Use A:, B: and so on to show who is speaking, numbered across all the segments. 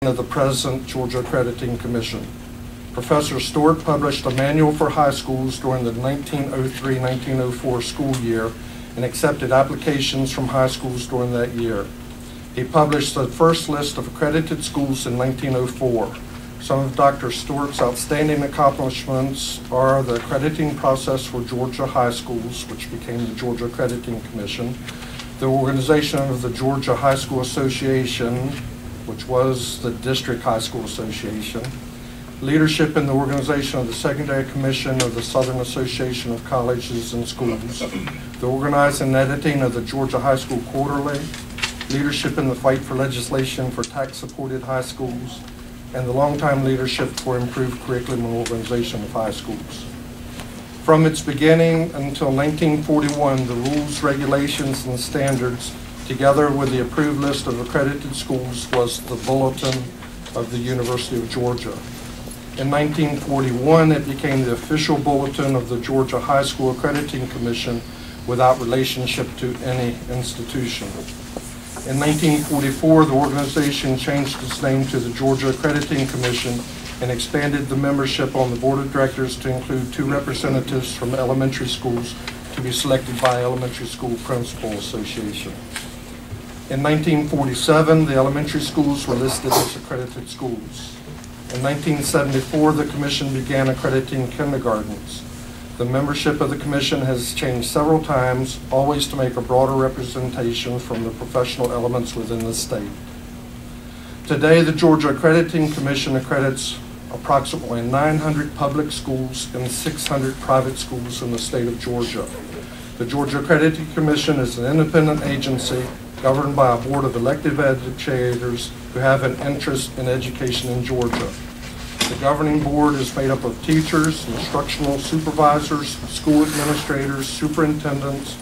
A: of the present Georgia Accrediting Commission. Professor Stewart published a manual for high schools during the 1903-1904 school year and accepted applications from high schools during that year. He published the first list of accredited schools in 1904. Some of Dr. Stewart's outstanding accomplishments are the accrediting process for Georgia high schools, which became the Georgia Accrediting Commission, the organization of the Georgia High School Association, which was the District High School Association, leadership in the organization of the Secondary Commission of the Southern Association of Colleges and Schools, the organizing and editing of the Georgia High School Quarterly, leadership in the fight for legislation for tax-supported high schools, and the longtime leadership for improved curriculum and organization of high schools. From its beginning until 1941, the rules, regulations, and standards, together with the approved list of accredited schools, was the Bulletin of the University of Georgia. In 1941, it became the official bulletin of the Georgia High School Accrediting Commission without relationship to any institution. In 1944, the organization changed its name to the Georgia Accrediting Commission and expanded the membership on the board of directors to include 2 representatives from elementary schools to be selected by Elementary School Principal Association. In 1947, the elementary schools were listed as accredited schools. In 1974, the commission began accrediting kindergartens. The membership of the commission has changed several times, always to make a broader representation from the professional elements within the state. Today, the Georgia Accrediting Commission accredits approximately 900 public schools and 600 private schools in the state of Georgia. The Georgia Accrediting Commission is an independent agency governed by a board of elected educators who have an interest in education in Georgia. The governing board is made up of teachers, instructional supervisors, school administrators, superintendents,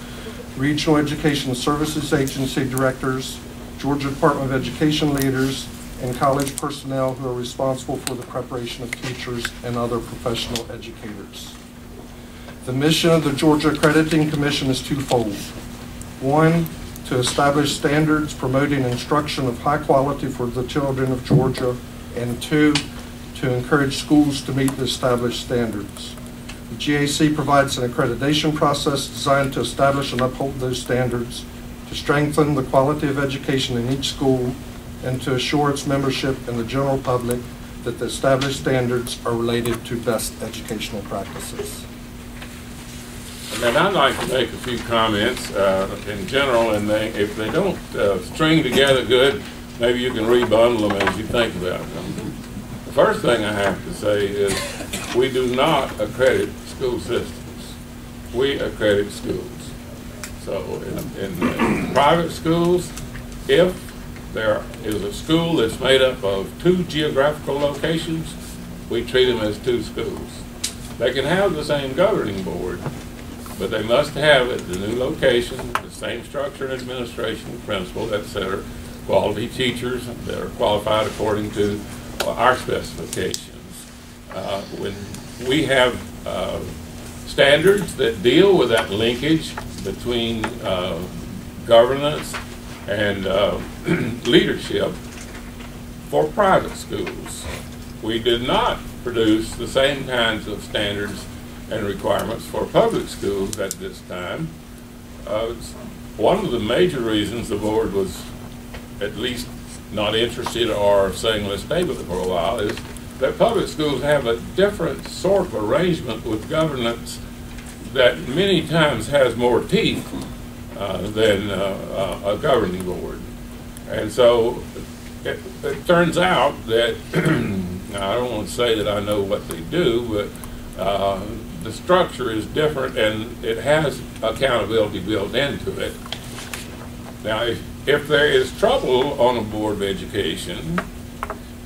A: regional education services agency directors, Georgia Department of Education leaders, and college personnel who are responsible for the preparation of teachers and other professional educators. The mission of the Georgia Accrediting Commission is twofold. One, to establish standards promoting instruction of high quality for the children of Georgia, and 2, to encourage schools to meet the established standards. The GAC provides an accreditation process designed to establish and uphold those standards, to strengthen the quality of education in each school, and to assure its membership and the general public that the established standards are related to best educational practices.
B: And I'd like to make a few comments in general, and if they don't string together good, maybe you can rebundle them as you think about them. The first thing I have to say is we do not accredit school systems. We accredit schools. So in private schools, if there is a school that's made up of 2 geographical locations, we treat them as 2 schools. They can have the same governing board, but they must have at the new location the same structure and administration, principal, etc., quality teachers that are qualified according to our specifications. When we have standards that deal with that linkage between governance and leadership for private schools, we did not produce the same kinds of standards and requirements for public schools at this time. One of the major reasons the board was at least not interested or saying let's table it for a while is that public schools have a different sort of arrangement with governance that many times has more teeth than a governing board. And so it turns out that, now I don't want to say that I know what they do, but the structure is different and it has accountability built into it. Now, if there is trouble on a board of education,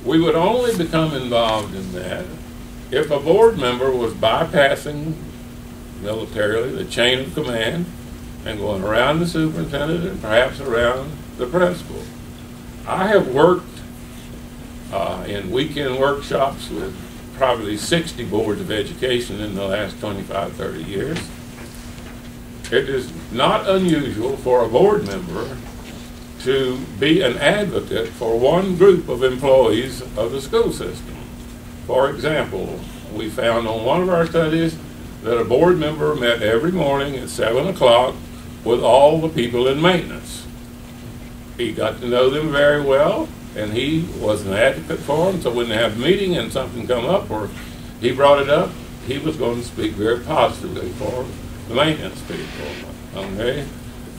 B: we would only become involved in that if a board member was bypassing militarily the chain of command and going around the superintendent and perhaps around the principal. I have worked in weekend workshops with probably 60 boards of education in the last 25, 30 years. It is not unusual for a board member to be an advocate for one group of employees of the school system. For example, we found on one of our studies that a board member met every morning at 7 o'clock with all the people in maintenance. He got to know them very well, and he was an advocate for them, so when they have a meeting and something come up or he brought it up, he was going to speak very positively for the maintenance people. Okay?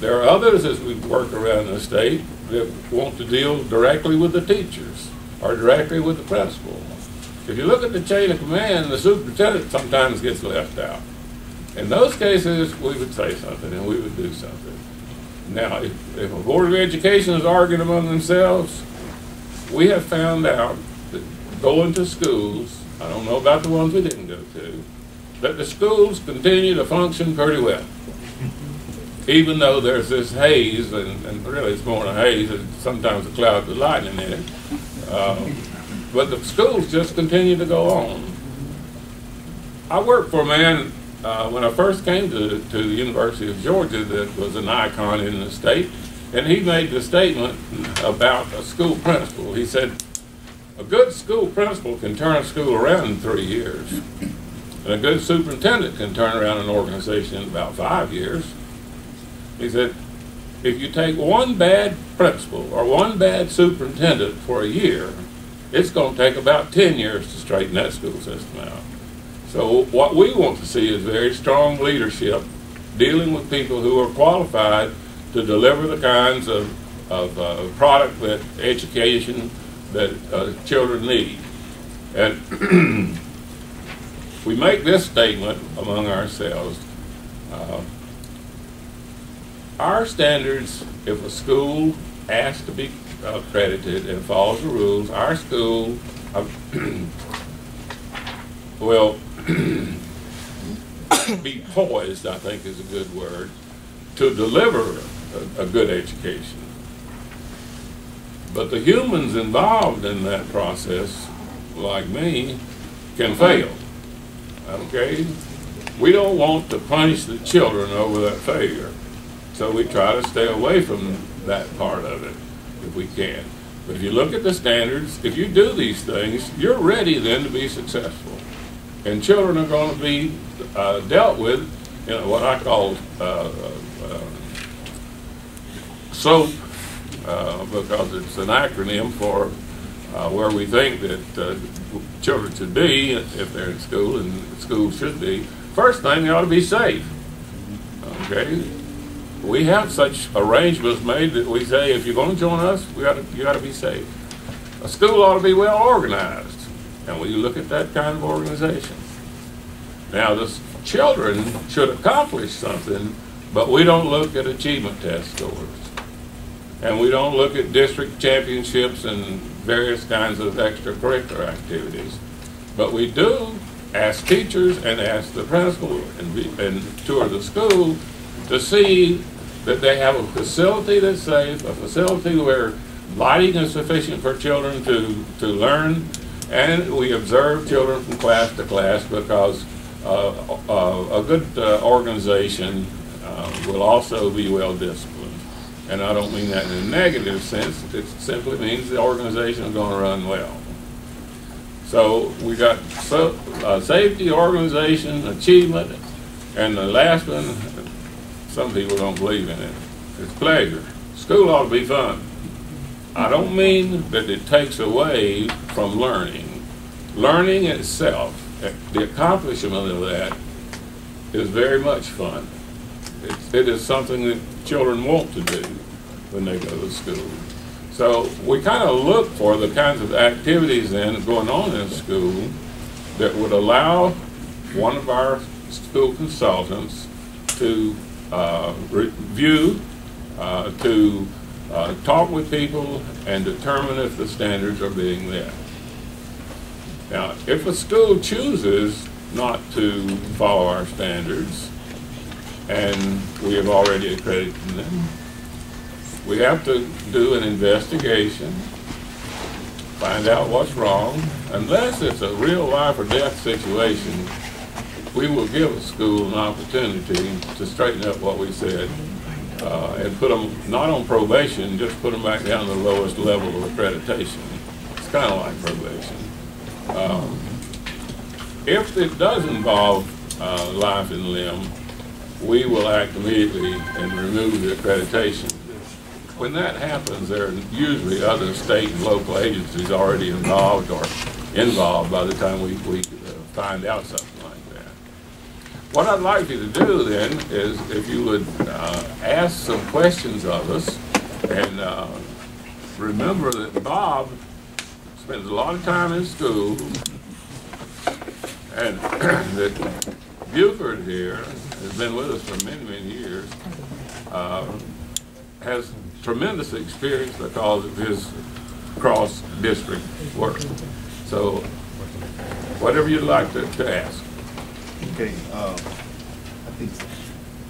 B: There are others as we work around the state that want to deal directly with the teachers or directly with the principal. If you look at the chain of command, the superintendent sometimes gets left out. In those cases, we would say something and we would do something. Now, if a Board of Education is arguing among themselves, we have found out that going to schools, I don't know about the ones we didn't go to, that the schools continue to function pretty well. Even though there's this haze, and really it's more than a haze, and sometimes a cloud with lightning in it, but the schools just continue to go on. I worked for a man when I first came to the University of Georgia that was an icon in the state, and he made the statement about a school principal. He said, a good school principal can turn a school around in 3 years, and a good superintendent can turn around an organization in about 5 years. He said, if you take one bad principal or one bad superintendent for a year, it's going to take about 10 years to straighten that school system out. So what we want to see is very strong leadership dealing with people who are qualified to deliver the kinds of product that education that children need. And we make this statement among ourselves. Our standards, if a school asks to be accredited and follows the rules, our school will be poised, I think is a good word, to deliver a good education. But the humans involved in that process, like me, can fail. Okay? We don't want to punish the children over that failure. So we try to stay away from that part of it if we can. But if you look at the standards, if you do these things, you're ready then to be successful. And children are going to be dealt with in what I call SOAP, because it's an acronym for where we think that children should be if they're in school, and schools should be. First thing, they ought to be safe. Okay? We have such arrangements made that we say, if you're going to join us, you got to be safe. A school ought to be well organized, and we look at that kind of organization. Now, the children should accomplish something, but we don't look at achievement test scores, and we don't look at district championships and various kinds of extracurricular activities. But we do ask teachers and ask the principal and tour the school to see that they have a facility that's safe, a facility where lighting is sufficient for children to learn, and we observe children from class to class, because a good organization will also be well disciplined. And I don't mean that in a negative sense, it simply means the organization is going to run well. So we got safety, organization, achievement, and the last one, some people don't believe in it, it's pleasure. School ought to be fun. I don't mean that it takes away from learning. Learning itself, the accomplishment of that, is very much fun. It is something that children want to do when they go to school. So we kind of look for the kinds of activities then going on in school that would allow one of our school consultants to review, to talk with people and determine if the standards are being met. Now, if a school chooses not to follow our standards, and we have already accredited them, we have to do an investigation, find out what's wrong. Unless it's a real life or death situation, we will give a school an opportunity to straighten up what we said and put them not on probation, just put them back down to the lowest level of accreditation. It's kind of like probation. If it does involve life and limb, we will act immediately and remove the accreditation. When that happens, there are usually other state and local agencies already involved or involved by the time we find out something like that. What I'd like you to do then is if you would ask some questions of us, and remember that Bob spends a lot of time in school, and that Buford here has been with us for many, many years, has tremendous experience because of his cross-district work. So, whatever you'd like to ask.
C: Okay, I think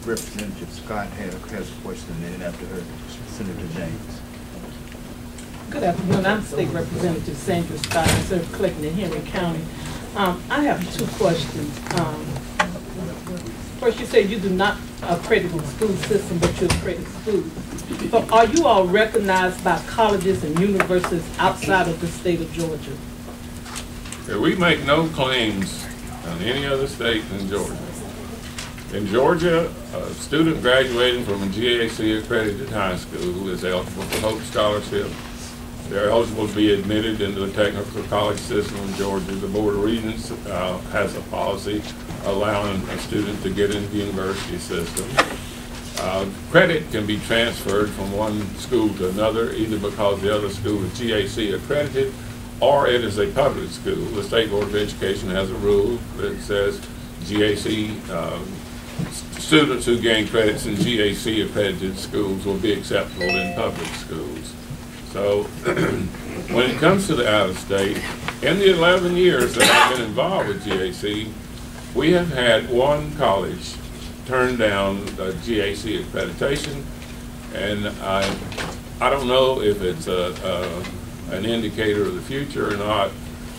C: Representative Scott has a question, and then after her, Senator James.
D: Good afternoon. I'm State Representative Sandra Scott. I serve Clayton and Henry County. I have two questions. First, you said you do not accredit the school system, but you accredit schools. So are you all recognized by colleges and universities outside of the state of Georgia?
B: We make no claims on any other state than Georgia. In Georgia, a student graduating from a GAC accredited high school is eligible for Hope Scholarship. They're eligible to be admitted into the technical college system in Georgia. The Board of Regents has a policy allowing a student to get into the university system. Credit can be transferred from one school to another, either because the other school is GAC accredited or it is a public school. The State Board of Education has a rule that says GAC students who gain credits in GAC accredited schools will be acceptable in public schools. So when it comes to the out-of-state, in the 11 years that I've been involved with GAC, we have had one college turn down GAC accreditation, and I don't know if it's an indicator of the future or not,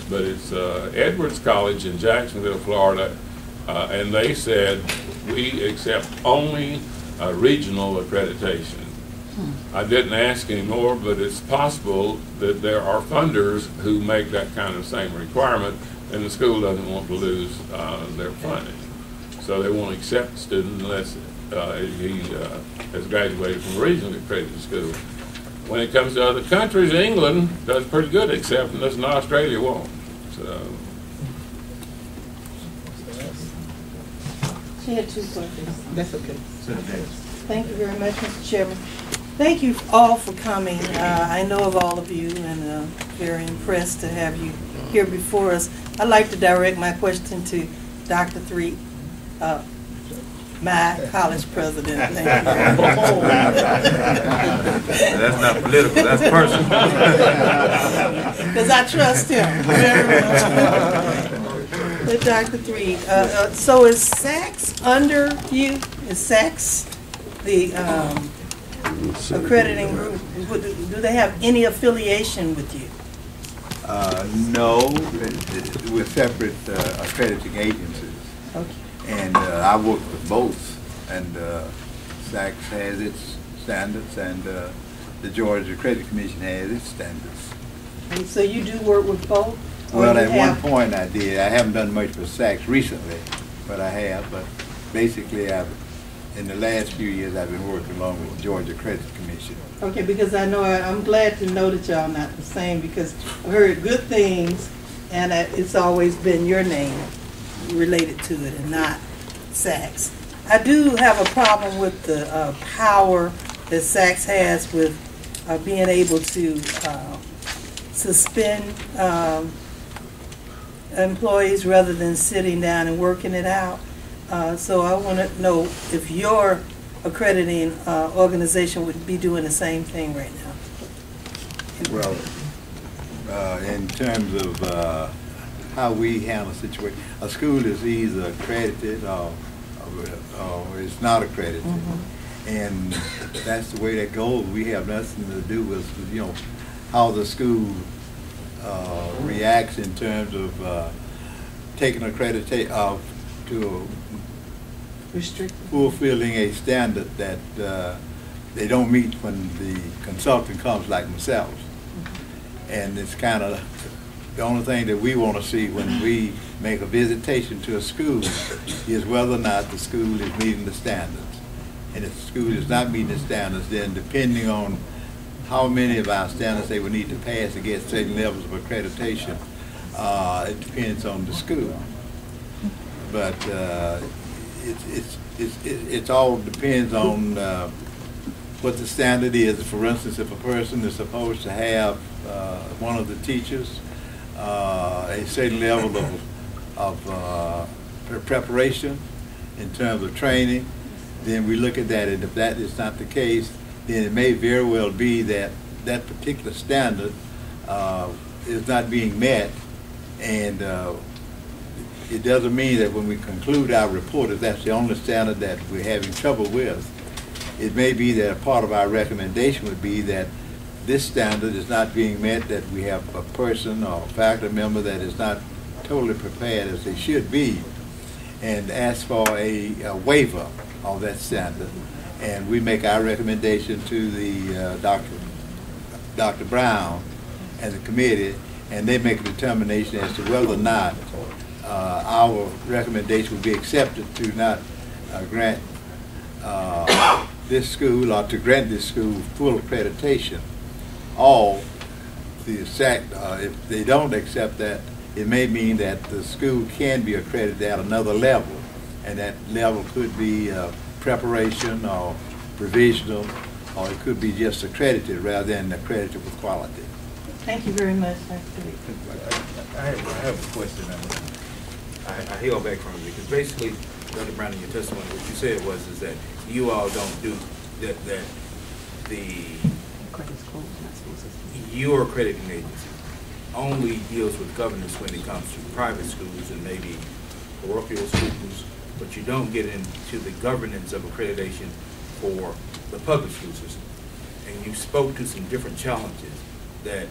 B: but it's Edwards College in Jacksonville, Florida, and they said we accept only regional accreditation. I didn't ask anymore, but it's possible that there are funders who make that kind of same requirement, and the school doesn't want to lose their funding. So they won't accept the student unless he has graduated from a regionally accredited school. When it comes to other countries, England does pretty good accepting us, and Australia won't. So.
E: She had two questions.
D: That's okay.
C: Senator James.
E: Thank you very much, Mr. Chairman. Thank you all for coming. I know of all of you and very impressed to have you here before us. I'd like to direct my question to Dr. Threet, my college president. Thank you.
C: That's not political, that's personal.
E: Because I trust him very much. But Dr. Threet, so is SACS under you? Is SACS the accrediting group? Do they have any affiliation with you?
F: No, we're separate accrediting agencies.
E: Okay.
F: And I work with both, and SACS has its standards, and the Georgia Credit Commission has its standards.
E: And so you do work with both?
F: Well, at one point I did. I haven't done much for SACS recently, but I have. But basically, in the last few years, I've been working along with the Georgia Credit Commission.
E: Okay, because I know, I'm glad to know that y'all not the same, because I've heard good things, and it's always been your name related to it and not SACS. I do have a problem with the power that SACS has with being able to suspend employees rather than sitting down and working it out. So I want to know if your accrediting organization would be doing the same thing right now.
F: Well, in terms of how we handle the situation, a school is either accredited or it's not accredited. Mm-hmm. And that's the way that goes. We have nothing to do with, how the school reacts in terms of taking accreditation to
E: Restricted.
F: fulfilling a standard that they don't meet when the consultant comes like themselves. And it's kind of the only thing that we want to see when we make a visitation to a school is whether or not the school is meeting the standards. And if the school is not meeting the standards, then depending on how many of our standards they would need to pass to get certain levels of accreditation, it depends on the school. But it all depends on what the standard is. For instance, if a person is supposed to have one of the teachers a certain level of preparation in terms of training, then we look at that, and if that is not the case, then it may very well be that that particular standard is not being met, and it doesn't mean that when we conclude our report that that's the only standard that we're having trouble with. It may be that a part of our recommendation would be that this standard is not being met, that we have a person or a faculty member that is not totally prepared as they should be, and ask for a waiver of that standard. And we make our recommendation to the Dr. Brown and the committee, and they make a determination as to whether or not our recommendation would be accepted to not grant this school, or to grant this school full accreditation. Or the SAC, if they don't accept that, it may mean that the school can be accredited at another level, and that level could be preparation or provisional, or it could be just accredited rather than accredited with quality.
E: Thank you very much, Dr.
C: I have a question. I hail back from it because basically, Dr. Brown, in your testimony, what you said was is that you all don't do that. Your accrediting agency only deals with governance when it comes to private schools and maybe parochial schools, but you don't get into the governance of accreditation for the public school system. And you spoke to some different challenges that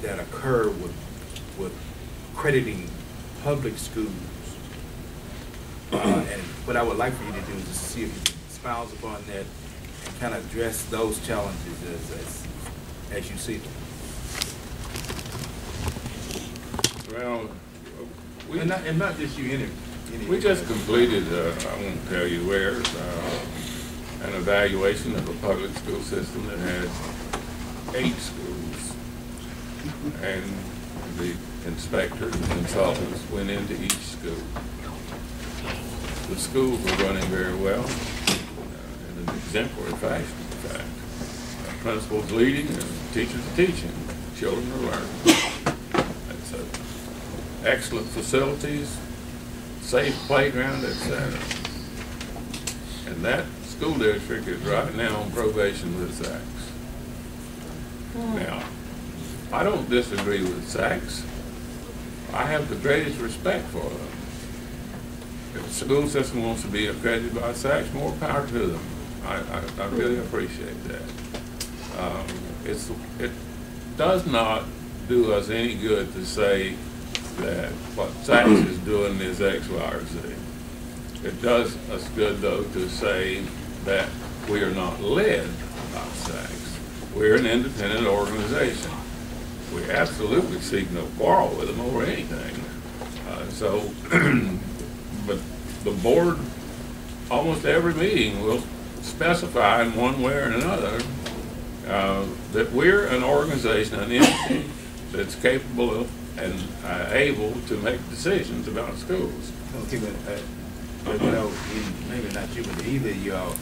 C: occur with accrediting public schools. And what I would like for you to do is just see if you can expound upon that and kind of address those challenges as you see them.
B: Well,
C: And not just you,
B: we just completed, I won't tell you where, an evaluation of a public school system that had 8 schools. And the inspectors and consultants went into each school. The schools were running very well, in an exemplary fashion, in fact. Principals leading and teachers teaching. Children are learning. It's excellent facilities, safe playground, etc. And that school district is right now on probation with SACS. Now, I don't disagree with SACS. I have the greatest respect for them. If the school system wants to be accredited by SACS, more power to them. I really appreciate that. It does not do us any good to say that what SACS is doing is X, Y, or Z. It does us good, though, to say that we are not led by SACS. We're an independent organization. We absolutely seek no quarrel with them over anything. But the board, almost every meeting, will specify in one way or another that we're an organization, an entity that's capable of and able to make decisions about schools.
C: Okay, but maybe not you, but either of y'all,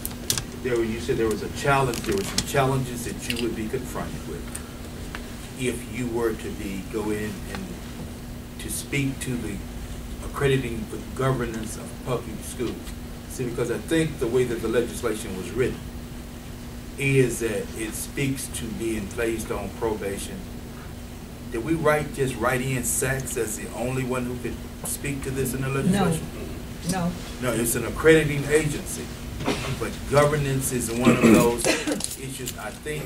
C: you said there was a challenge, there were some challenges that you would be confronted with if you were to go in and to speak to the accrediting the governance of public schools. See, because I think the way that the legislation was written is that it speaks to being placed on probation. Did we just write in SACS as the only one who could speak to this in the legislation?
E: No.
C: No, it's an accrediting agency, but governance is one of those issues I think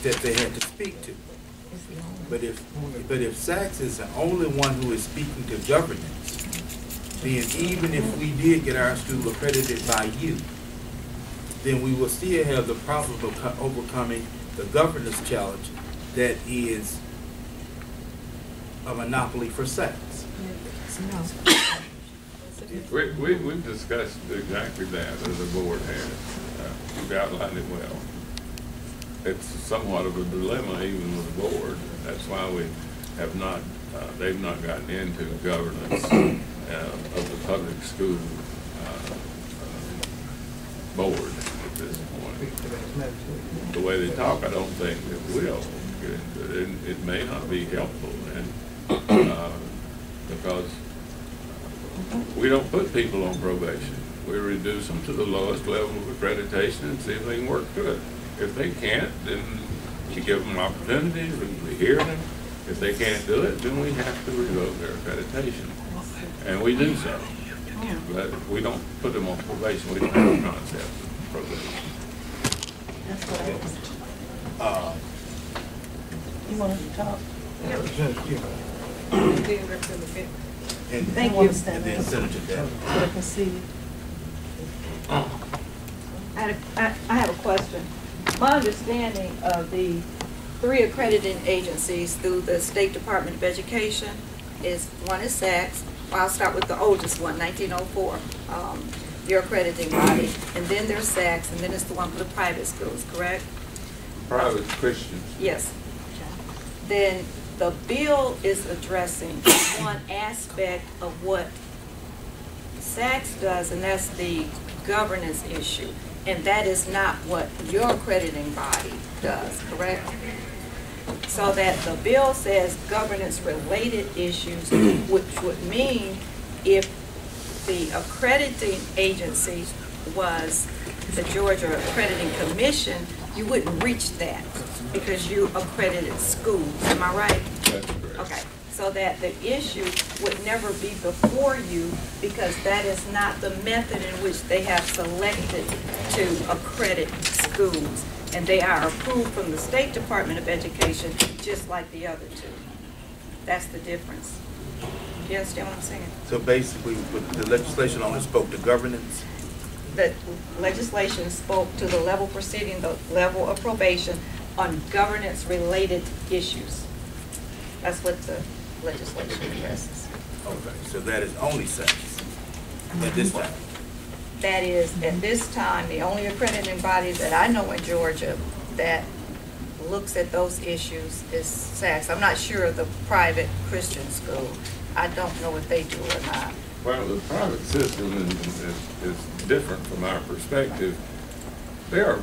C: that they had to speak to. But if SACS is the only one who is speaking to governance, then even if we did get our school accredited by you, then we will still have the problem of overcoming the governance challenge that is a monopoly for SACs.
B: We've discussed exactly that as the board has. You've outlined it well. It's somewhat of a dilemma even with the board. That's why we have not, they've not gotten into governance of the public school board at this point. The way they talk, I don't think it will get into it. It may not be helpful, and because we don't put people on probation. We reduce them to the lowest level of accreditation and see if they can work through it. If they can't, then we give them opportunities, we hear them. If they can't do it, then we have to revoke their accreditation. And we do so. But we don't put them on probation. We don't have a concept of probation.
E: That's what I was. You wanted to talk?
C: And
E: Thank you.
C: And then Senator Davenport.
E: So I can see you.
G: I have a question. My understanding of the 3 accrediting agencies through the State Department of Education is, one is SACS. Well, I'll start with the oldest one, 1904, your accrediting body. And then there's SACS, and then it's the one for the private schools, correct?
B: Private Christians.
G: Yes. Then the bill is addressing one aspect of what SACS does, and that's the governance issue. And that is not what your accrediting body does, correct? So that the bill says governance-related issues, which would mean if the accrediting agency was the Georgia Accrediting Commission, you wouldn't reach that because you accredited schools. Am I right?
B: That's correct.
G: Okay. So that the issue would never be before you because that is not the method in which they have selected to accredit schools. And they are approved from the State Department of Education just like the other 2. That's the difference. Do you understand what I'm saying?
C: So basically, the legislation only spoke to governance.
G: The legislation spoke to the level preceding the level of probation on governance-related issues. That's what the legislation addresses.
C: Okay, so that is only SACS at this time.
G: That is, at this time, the only accrediting body that I know in Georgia that looks at those issues is SACS. I'm not sure of the private Christian school. I don't know if they do or not.
B: Well, the private system is different from our perspective. There are